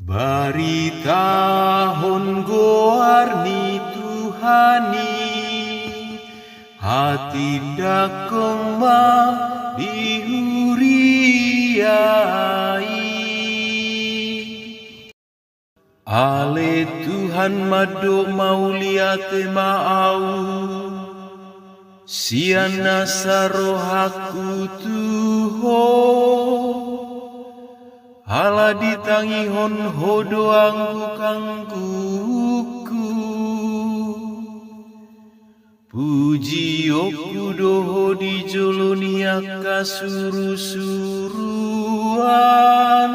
Baritahon goarni Tuhani hati dakong ma dihuriai. Ale Tuhan mado mauliate maau siana sarohaku tuho hala ditangihon hodoangku kangkuku puji oku doho di joloniaka suru-suruan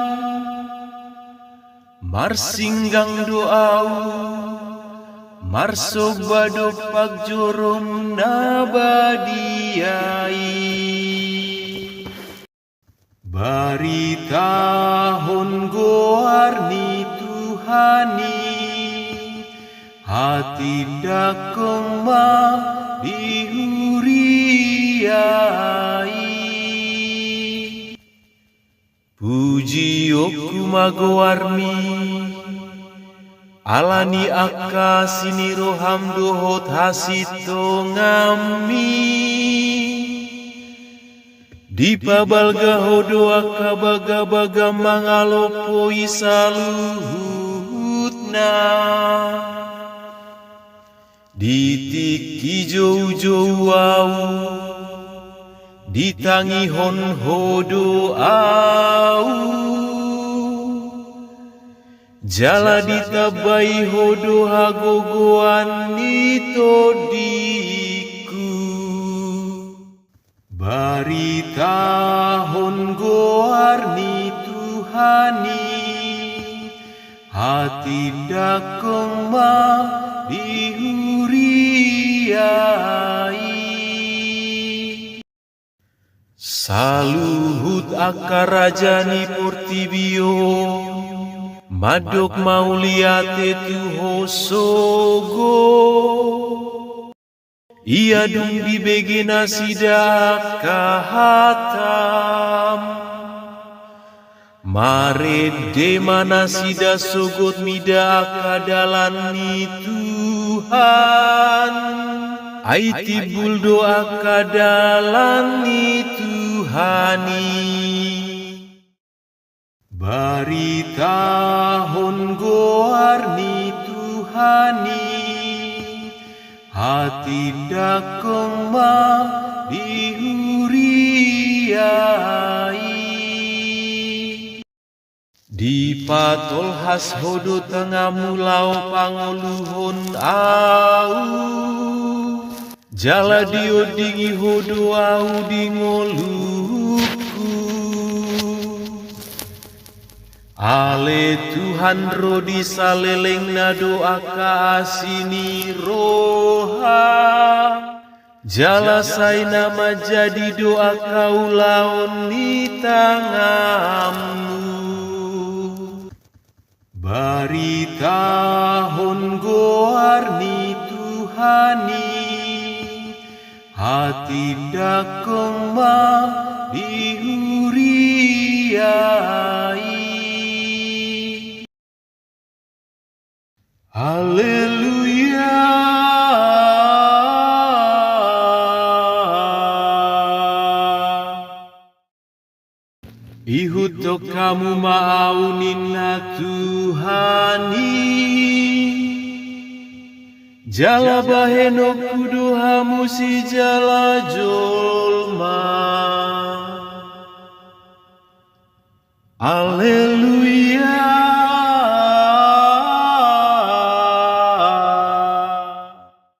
marsinggang doau marsobado pagjorom nabadiai. Baritahon goarni Tuhani hati dakong ma dihuriai. Puji oku magoarmi alani akka siniroham dohot hasito ngami dipabalga hodo akka baga-baga mangalopo isaluhutna ditiki jou-jou au ditangihon hodo au jala ditabai hodo hagogoan nitodiku. Baritahon goarni Tuhani hati dakong ma dihuriai. Saluhut akka rajani Portibio madok mauliate tuho sogo ia dung di begena sida kahatam mare de mana sida sogot mida kadalan ni Tuhan aiti buldo akadalan ni Tuhani. Baritahon goarni Tuhani hati dakong ma dihuriai. Dipatol has hodo tengah mulau pangoluhon au jala diodingi hodo au dingoluku. Ale Tuhan rodi saleleng na doa ka asini roha jala say nama jadi doa kaulaon ni tangamu. Baritahon goarni Tuhani hati dakong ma dihuriai. Haleluya. Ihuto kamu maaunin na Tuhani jala baheno kuduhamu si jala jolma. Haleluya.